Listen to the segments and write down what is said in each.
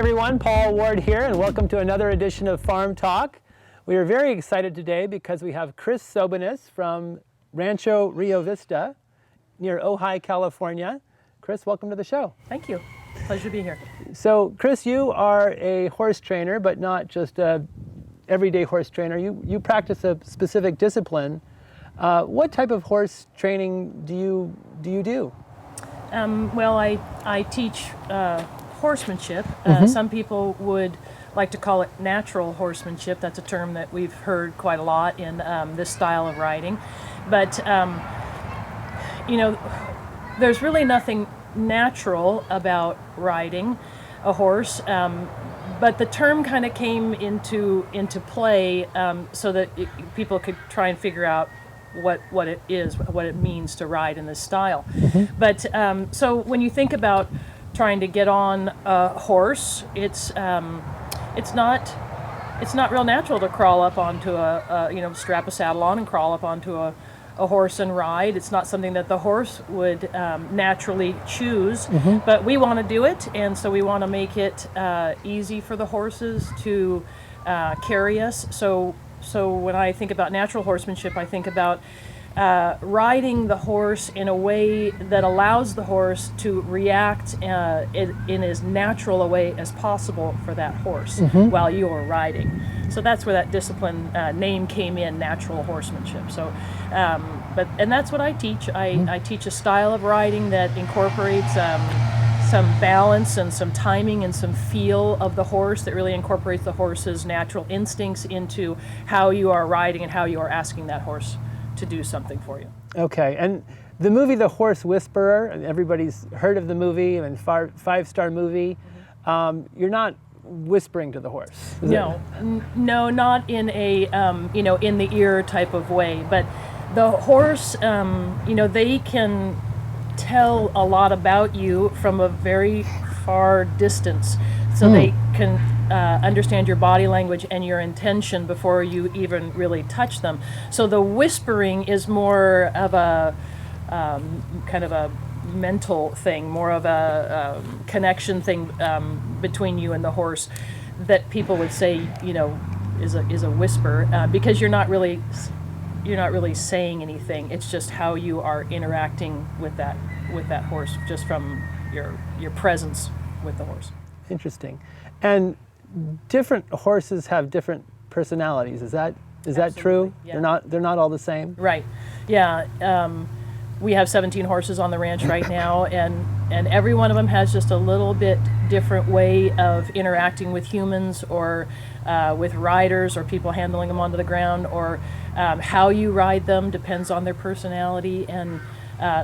everyone, Paul Ward here, and welcome to another edition of Farm Talk. We are very excited today because we have Chris Sobeness from Rancho Rio Vista near Ojai, California. Chris, welcome to the show. Thank you. Pleasure to be here. So, Chris, you are a horse trainer, but not just a everyday horse trainer. You practice a specific discipline. What type of horse training do you do? Well, I teach horsemanship. Some people would like to call it natural horsemanship. That's a term that we've heard quite a lot in this style of riding. But, you know, there's really nothing natural about riding a horse. But the term kind of came into play so that people could try and figure out what it is, what it means to ride in this style. But so when you think about trying to get on a horse, it's not real natural to crawl up onto strap a saddle on and crawl up onto a horse and ride. It's not something that the horse would naturally choose, but we want to do it, and so we want to make it easy for the horses to carry us. So when I think about natural horsemanship, I think about riding the horse in a way that allows the horse to react in as natural a way as possible for that horse while you're riding. So that's where that discipline name came in, natural horsemanship. So, and that's what I teach. I teach a style of riding that incorporates some balance and some timing and some feel of the horse, that really incorporates the horse's natural instincts into how you are riding and how you are asking that horse to do something for you. Okay, and the movie The Horse Whisperer, everybody's heard of the movie, and five-star movie. You're not whispering to the horse. No, not in a in the ear type of way. But the horse, they can tell a lot about you from a very far distance. So they can understand your body language and your intention before you even really touch them. So the whispering is more of a kind of a mental thing, more of a connection thing between you and the horse, that people would say, is a whisper, because you're not really saying anything. It's just how you are interacting with that horse, just from your presence with the horse. Interesting. And different horses have different personalities. Is that true? Yeah. They're not all the same? Right. Yeah. We have 17 horses on the ranch right now, and every one of them has just a little bit different way of interacting with humans, or with riders, or people handling them onto the ground, or how you ride them depends on their personality. And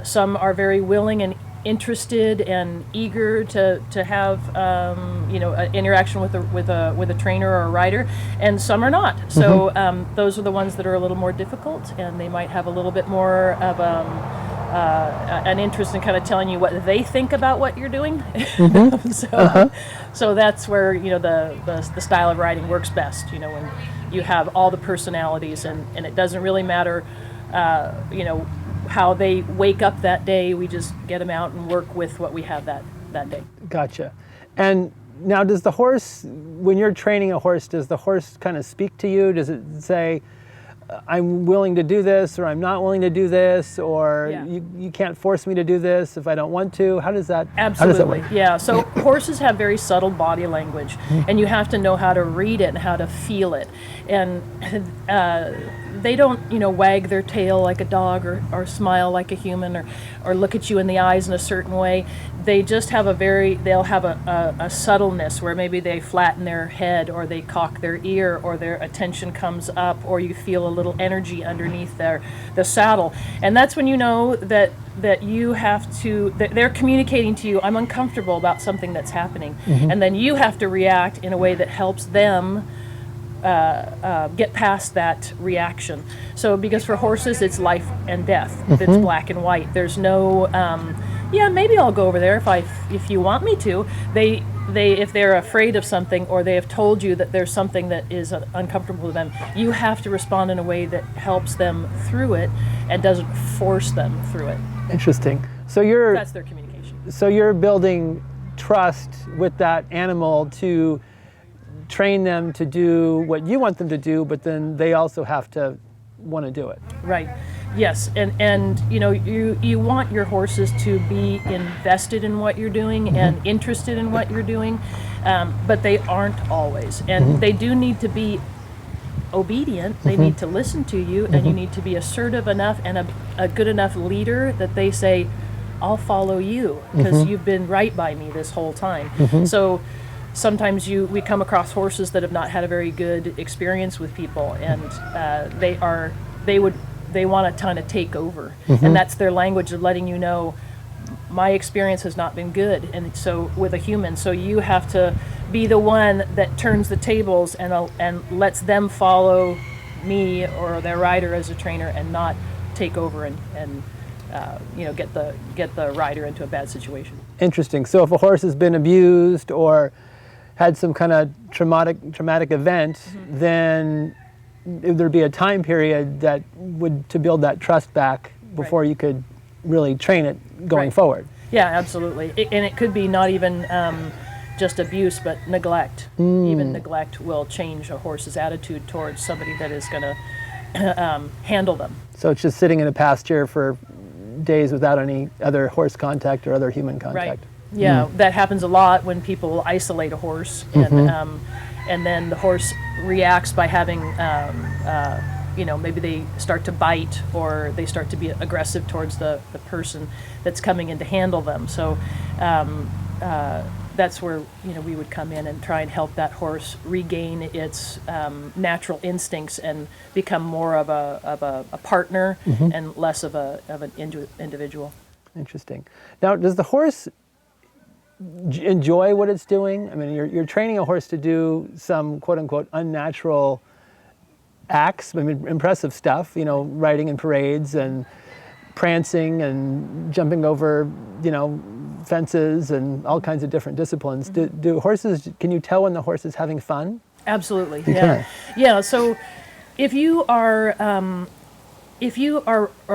some are very willing and interested and eager to have an interaction with a trainer or a rider, and some are not. So those are the ones that are a little more difficult, and they might have a little bit more of an interest in kind of telling you what they think about what you're doing. So that's where the style of riding works best. When you have all the personalities, and it doesn't really matter how they wake up that day. We just get them out and work with what we have that day. Gotcha. And now, does the horse, when you're training a horse, does the horse kind of speak to you? Does it say, I'm willing to do this, or I'm not willing to do this, or you can't force me to do this if I don't want to? How does that Absolutely. work? Yeah. So horses have very subtle body language, and you have to know how to read it and how to feel it. And they don't, wag their tail like a dog, or smile like a human, or look at you in the eyes in a certain way. They just have they'll have a subtleness where maybe they flatten their head, or they cock their ear, or their attention comes up, or you feel a little energy underneath the saddle. And that's when you know that you have to, that they're communicating to you, I'm uncomfortable about something that's happening. And then you have to react in a way that helps them get past that reaction. So because for horses it's life and death, it's black and white. There's no maybe I'll go over there if you want me to. They if they're afraid of something, or they have told you that there's something that is uncomfortable to them, you have to respond in a way that helps them through it and doesn't force them through it. Interesting. So that's their communication. So you're building trust with that animal to train them to do what you want them to do, but then they also have to want to do it. Right. Yes, and you know, you want your horses to be invested in what you're doing and interested in what you're doing, but they aren't always, and they do need to be obedient. They need to listen to you, and you need to be assertive enough and a good enough leader that they say, I'll follow you because you've been right by me this whole time. So sometimes we come across horses that have not had a very good experience with people, and they want to kind of take over, and that's their language of letting you know, my experience has not been good, and so with a human, so you have to be the one that turns the tables and lets them follow me or their rider as a trainer, and not take over and you know, get the rider into a bad situation. Interesting. So if a horse has been abused or had some kind of traumatic event, then there'd be a time period that to build that trust back before you could really train it going forward. Yeah, absolutely. And it could be not even just abuse, but neglect. Even neglect will change a horse's attitude towards somebody that is going to handle them. So it's just sitting in a pasture for days without any other horse contact or other human contact. Right. Yeah, that happens a lot when people isolate a horse, and then the horse reacts by having, you know, maybe they start to bite or they start to be aggressive towards the person that's coming in to handle them. So that's where, you know, we would come in and try and help that horse regain its natural instincts and become more of a partner and less of an individual. Interesting. Now, does the horse enjoy what it's doing? I mean, you're training a horse to do some quote-unquote unnatural acts, I mean, impressive stuff, you know, riding in parades and prancing and jumping over, you know, fences and all kinds of different disciplines. Do horses, can you tell when the horse is having fun? Absolutely, yeah. Yeah, so if you are a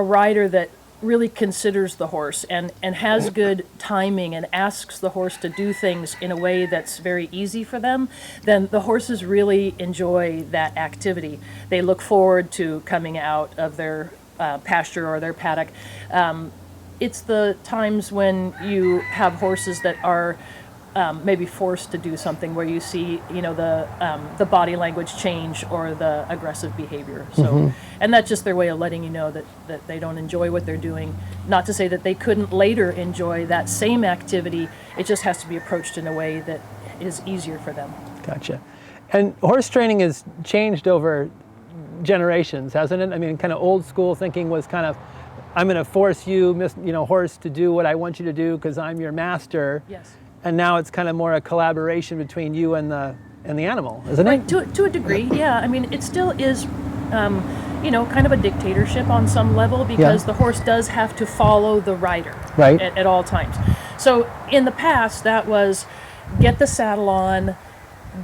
rider that really considers the horse and has good timing and asks the horse to do things in a way that's very easy for them, then the horses really enjoy that activity. They look forward to coming out of their pasture or their paddock. It's the times when you have horses that are maybe forced to do something where you see, you know, the body language change or the aggressive behavior. So, and that's just their way of letting you know that they don't enjoy what they're doing. Not to say that they couldn't later enjoy that same activity. It just has to be approached in a way that is easier for them. Gotcha. And horse training has changed over generations, hasn't it? I mean, kind of old school thinking was kind of, I'm going to force you, horse, to do what I want you to do because I'm your master. Yes. And now it's kind of more a collaboration between you and the animal, isn't Right, it? to a degree, yeah. I mean, it still is, kind of a dictatorship on some level because the horse does have to follow the rider at all times. So in the past, that was get the saddle on,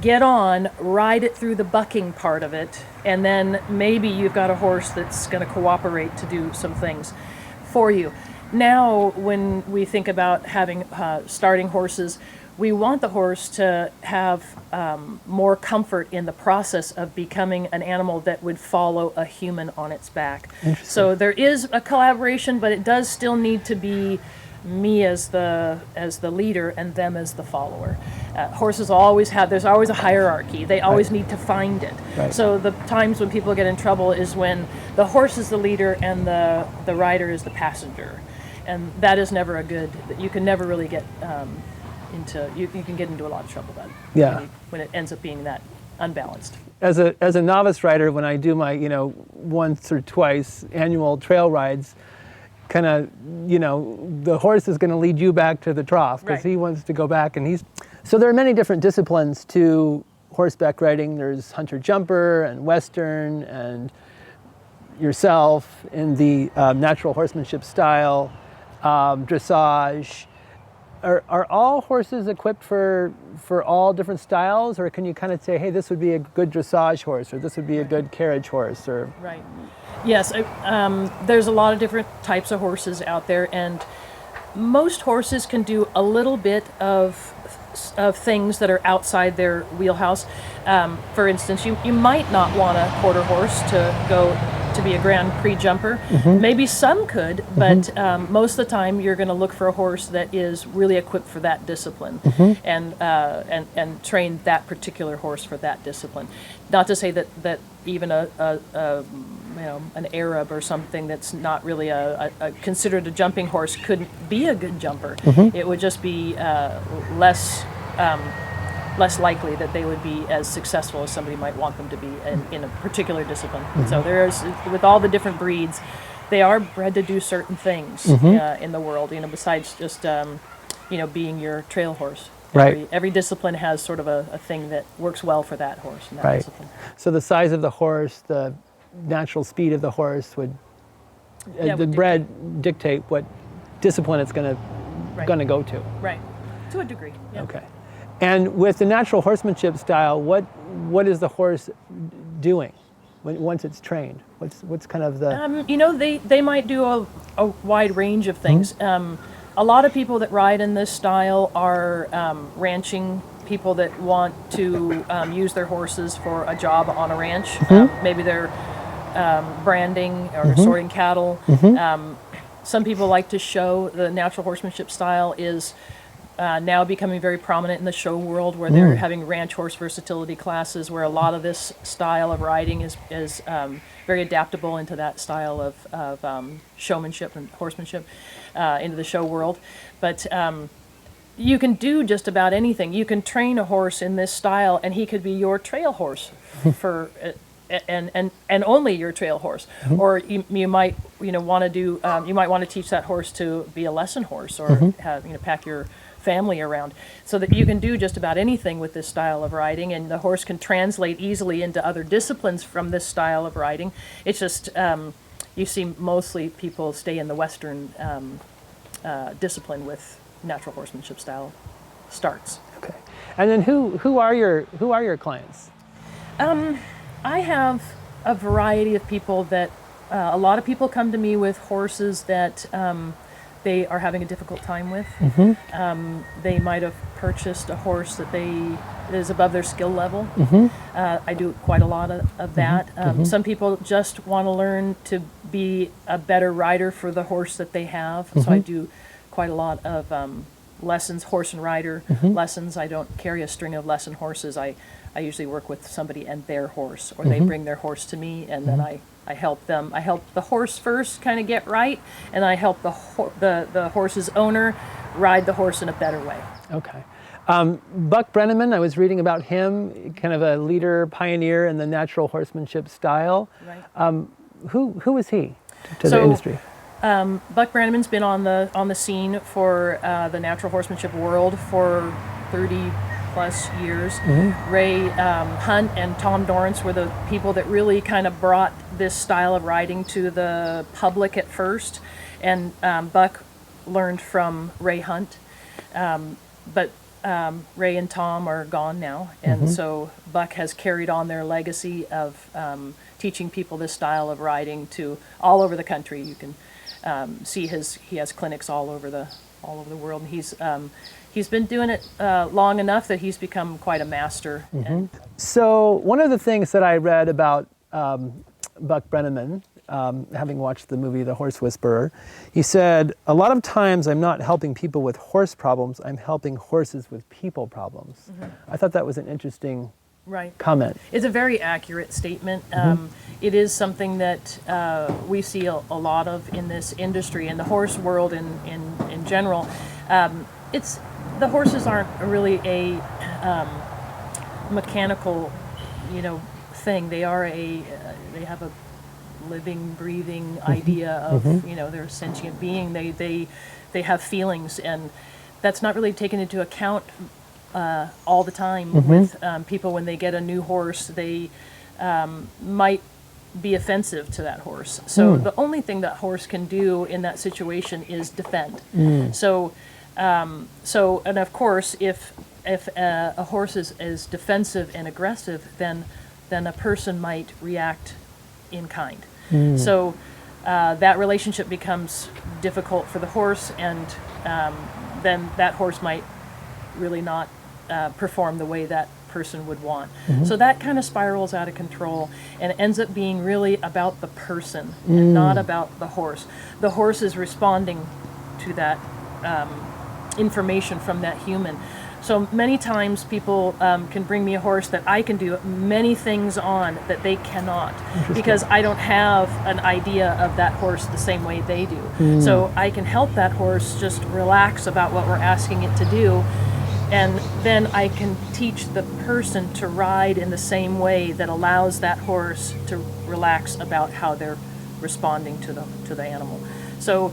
get on, ride it through the bucking part of it, and then maybe you've got a horse that's going to cooperate to do some things for you. Now, when we think about having starting horses, we want the horse to have more comfort in the process of becoming an animal that would follow a human on its back. So there is a collaboration, but it does still need to be me as the leader and them as the follower. Horses always have, there's always a hierarchy. They always need to find it. Right. So the times when people get in trouble is when the horse is the leader and the rider is the passenger. And that is never a good, you can never really get you can get into a lot of trouble then. When it ends up being that unbalanced. As a novice rider, when I do my, once or twice annual trail rides, kind of, the horse is going to lead you back to the trough because he wants to go back, and so there are many different disciplines to horseback riding. There's hunter jumper and western and yourself in the natural horsemanship style, dressage. Are all horses equipped for all different styles, or can you kind of say, hey, this would be a good dressage horse, or this would be a good carriage horse, or? Right. Yes, there's a lot of different types of horses out there, and Most horses can do a little bit of things that are outside their wheelhouse. For instance, you might not want a quarter horse to go to be a Grand Prix jumper. Maybe some could, but most of the time you're going to look for a horse that is really equipped for that discipline, and train that particular horse for that discipline. Not to say that even an Arab or something that's not really considered a jumping horse couldn't be a good jumper. It would just be less likely that they would be as successful as somebody might want them to be in a particular discipline. So there's, with all the different breeds, they are bred to do certain things in the world, besides just being your trail horse. Right. Every discipline has sort of a thing that works well for that horse in that discipline. So the size of the horse, the natural speed of the horse would bred dictate what discipline it's going to go to. Right. To a degree. Yeah. Okay. And with the natural horsemanship style, what is the horse doing once it's trained? What's kind of the they might do a wide range of things. A lot of people that ride in this style are ranching people that want to use their horses for a job on a ranch. Maybe they're branding or sorting cattle. Some people like to show. The natural horsemanship style is now becoming very prominent in the show world, where they're having ranch horse versatility classes, where a lot of this style of riding is very adaptable into that style of showmanship and horsemanship into the show world. But you can do just about anything. You can train a horse in this style, and he could be your trail horse for. And only your trail horse, or you might want to do you might want to teach that horse to be a lesson horse, or have pack your family around, so that you can do just about anything with this style of riding, and the horse can translate easily into other disciplines from this style of riding. It's just you see mostly people stay in the Western discipline with natural horsemanship style starts. Okay, and then who are your clients? I have a variety of people that a lot of people come to me with horses that they are having a difficult time with. They might have purchased a horse that is above their skill level. I do quite a lot of that. Some people just want to learn to be a better rider for the horse that they have. So I do quite a lot of lessons, horse and rider lessons. I don't carry a string of lesson horses. I usually work with somebody and their horse, or they bring their horse to me, and then I help them. I help the horse first kind of get right, and I help the horse's owner ride the horse in a better way. Okay. Buck Brenneman, I was reading about him, kind of a leader, pioneer in the natural horsemanship style. Right. Who is he to the industry? Buck Brenneman's been on the scene for the natural horsemanship world for 30 plus years. Ray Hunt and Tom Dorrance were the people that really kind of brought this style of riding to the public at first, and Buck learned from Ray Hunt, but Ray and Tom are gone now, and so Buck has carried on their legacy of teaching people this style of riding to all over the country. You can see he has clinics all over the world, and he's been doing it long enough that he's become quite a master. So one of the things that I read about Buck Brenneman, having watched the movie The Horse Whisperer, he said, a lot of times I'm not helping people with horse problems, I'm helping horses with people problems. I thought that was an interesting comment. It's a very accurate statement. It is something that we see a lot of in this industry, in the horse world in general. The horses aren't really a mechanical, thing. They are they have a living, breathing idea of, they're a sentient being. They have feelings, and that's not really taken into account all the time with people. When they get a new horse, they might be offensive to that horse. So the only thing that horse can do in that situation is defend. So and of course, if a horse is defensive and aggressive, then a person might react in kind. So that relationship becomes difficult for the horse, and then that horse might really not perform the way that person would want. So that kind of spirals out of control and ends up being really about the person and not about the horse. The horse is responding to that information from that human. So many times people can bring me a horse that I can do many things on that they cannot, because I don't have an idea of that horse the same way they do. So I can help that horse just relax about what we're asking it to do, and then I can teach the person to ride in the same way that allows that horse to relax about how they're responding to the animal. So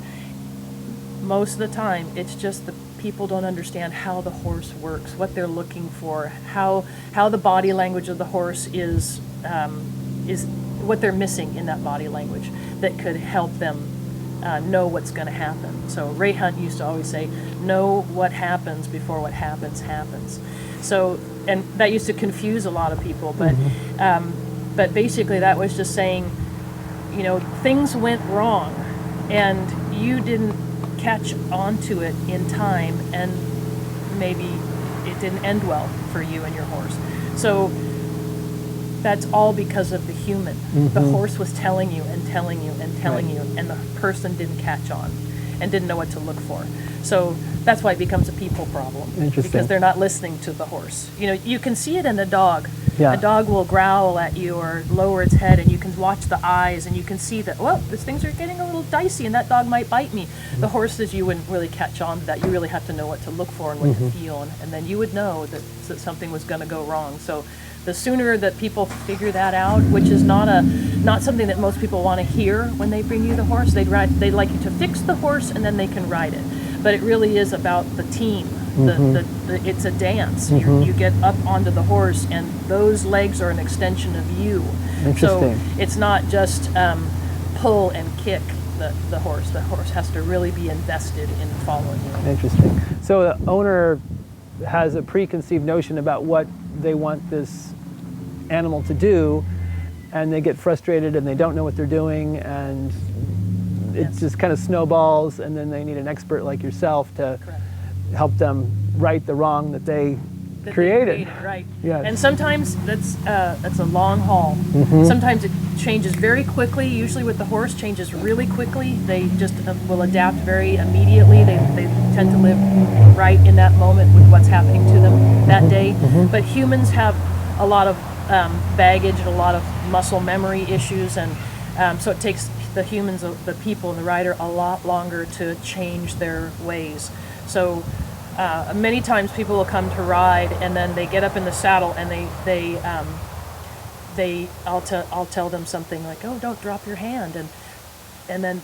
most of the time, it's just the people don't understand how the horse works, what they're looking for, how the body language of the horse is what they're missing in that body language that could help them know what's going to happen. So Ray Hunt used to always say, know what happens before what happens happens. So, and that used to confuse a lot of people, but basically that was just saying, you know, things went wrong and you didn't catch onto it in time, and maybe it didn't end well for you and your horse. So that's all because of the human. The horse was telling you and telling you and telling you, and the person didn't catch on and didn't know what to look for. So that's why it becomes a people problem, because they're not listening to the horse. You know, you can see it in a dog. A dog will growl at you or lower its head, and you can watch the eyes, and you can see that, well, these things are getting a little dicey, and that dog might bite me. The horses, you wouldn't really catch on to that. You really have to know what to look for and what to feel, and then you would know that something was going to go wrong. So the sooner that people figure that out, which is not something that most people want to hear when they bring you the horse. They'd like you to fix the horse and then they can ride it. But it really is about the team. It's a dance. You get up onto the horse, and those legs are an extension of you. So it's not just pull and kick the horse. The horse has to really be invested in following you. Interesting. So the owner has a preconceived notion about what they want this animal to do, and they get frustrated and they don't know what they're doing, and it just kind of snowballs, and then they need an expert like yourself to help them right the wrong that they created. Right. Yes. And sometimes that's a long haul. Sometimes it changes very quickly. Usually with the horse, changes really quickly. They just will adapt very immediately. They tend to live right in that moment with what's happening to them that day. But humans have a lot of baggage and a lot of muscle memory issues, and so it takes the humans, the people, and the rider a lot longer to change their ways. So many times people will come to ride, and then they get up in the saddle, and I'll tell them something like, "Oh, don't drop your hand," and then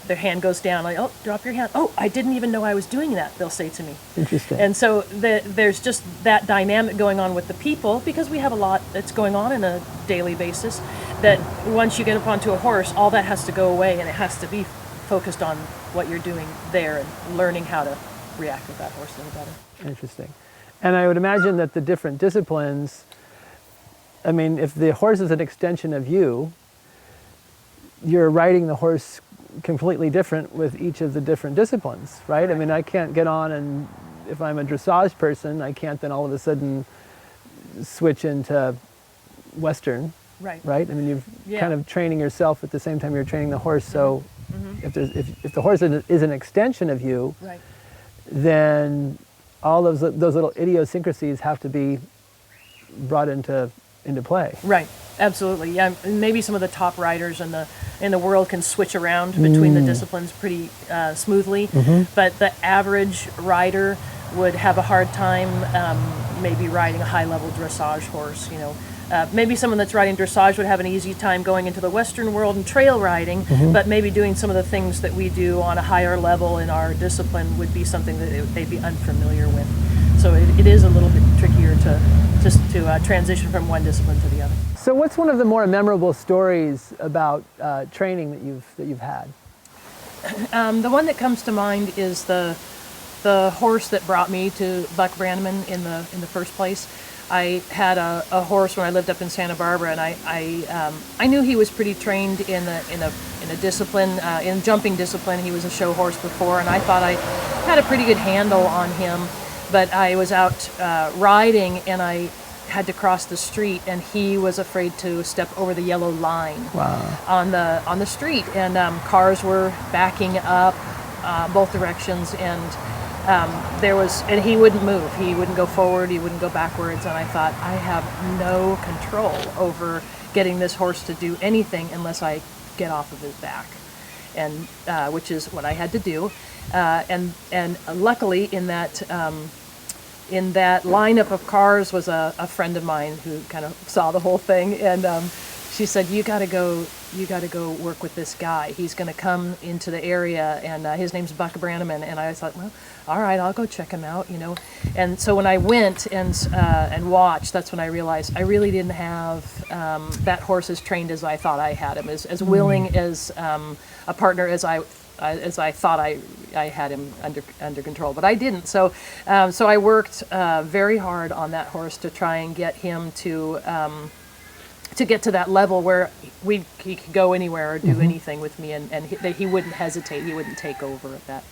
their hand goes down. Like, "Oh, drop your hand." "Oh, I didn't even know I was doing that," they'll say to me. Interesting. And so there's just that dynamic going on with the people, because we have a lot that's going on in a daily basis, that once you get up onto a horse, all that has to go away, and it has to be focused on what you're doing there and learning how to react with that horse a little better. Interesting. And I would imagine that the different disciplines, I mean, if the horse is an extension of you, you're riding the horse completely different with each of the different disciplines, right? I mean, I can't get on, and if I'm a dressage person, I can't then all of a sudden switch into Western, right? I mean, you're kind of training yourself at the same time you're training the horse. So if the horse is an extension of you, then all those little idiosyncrasies have to be brought into play. Right. Absolutely. Yeah. Maybe some of the top riders in the world can switch around between the disciplines pretty smoothly, but the average rider would have a hard time maybe riding a high-level dressage horse. You know, maybe someone that's riding dressage would have an easy time going into the Western world and trail riding, but maybe doing some of the things that we do on a higher level in our discipline would be something that they'd be unfamiliar with. So it is a little bit trickier to transition from one discipline to the other. So what's one of the more memorable stories about training that you've had? The one that comes to mind is the horse that brought me to Buck Brannaman in the first place. I had a horse when I lived up in Santa Barbara, and I knew he was pretty trained in a discipline, in jumping discipline. He was a show horse before, and I thought I had a pretty good handle on him. But I was out riding, and I had to cross the street, and he was afraid to step over the yellow line. Wow. On the street, and cars were backing up both directions, and and he wouldn't move. He wouldn't go forward. He wouldn't go backwards. And I thought, I have no control over getting this horse to do anything unless I get off of his back, and which is what I had to do. And luckily, in that lineup of cars was a friend of mine who kind of saw the whole thing, and she said, you got to go work with this guy. He's going to come into the area, and his name's Buck Brannaman. And I thought, well, all right, I'll go check him out, And so when I went and watched, that's when I realized I really didn't have that horse as trained as I thought I had him, as willing as a partner as I thought I had him under control, but I didn't. So I worked very hard on that horse to try and get him to get to that level where he could go anywhere or do anything with me, and that he wouldn't hesitate, he wouldn't take over at that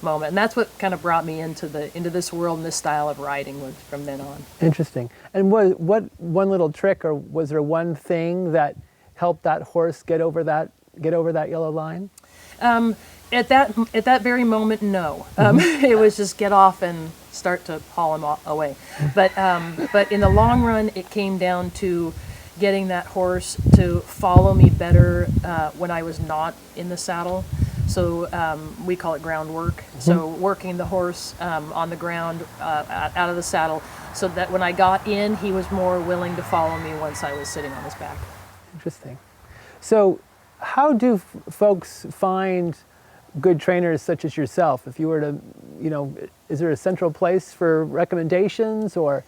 moment. And that's what kind of brought me into this world and this style of riding from then on. Interesting. And what one little trick, or was there one thing that helped that horse get over that yellow line? At that very moment, no. It was just get off and start to haul him away. But in the long run, it came down to getting that horse to follow me better when I was not in the saddle. So we call it ground work. So working the horse on the ground out of the saddle, so that when I got in, he was more willing to follow me once I was sitting on his back. Interesting. So how do folks find good trainers such as yourself? If you were to, is there a central place for recommendations, or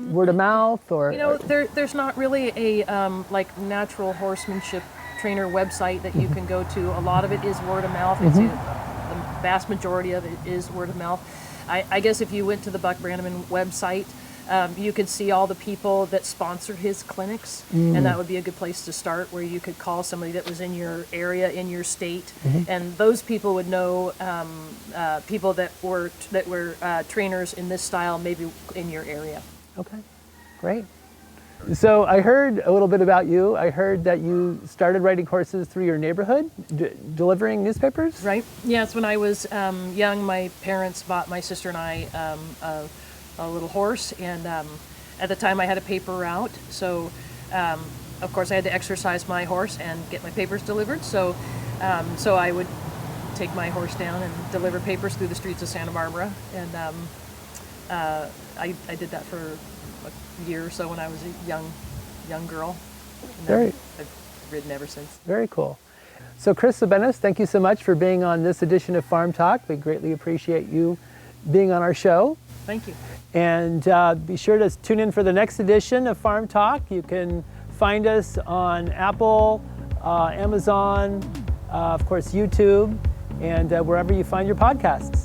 word of mouth, or? There's not really a like natural horsemanship trainer website that you can go to. A lot of it is word of mouth. The vast majority of it is word of mouth. I guess if you went to the Buck Brannaman website, you could see all the people that sponsor his clinics, and that would be a good place to start, where you could call somebody that was in your area, in your state, and those people would know people that were trainers in this style, maybe in your area. Okay, great. So I heard a little bit about you. I heard that you started riding horses through your neighborhood, delivering newspapers? Right. Yes, when I was young, my parents bought my sister and I a little horse, and at the time I had a paper route, so of course I had to exercise my horse and get my papers delivered, so I would take my horse down and deliver papers through the streets of Santa Barbara, and I did that for a year or so when I was a young girl. I've ridden ever since. Very cool. So Chris Sobeness, thank you so much for being on this edition of Farm Talk. We greatly appreciate you being on our show. Thank you. And be sure to tune in for the next edition of Farm Talk. You can find us on Apple, Amazon, of course YouTube, and wherever you find your podcasts.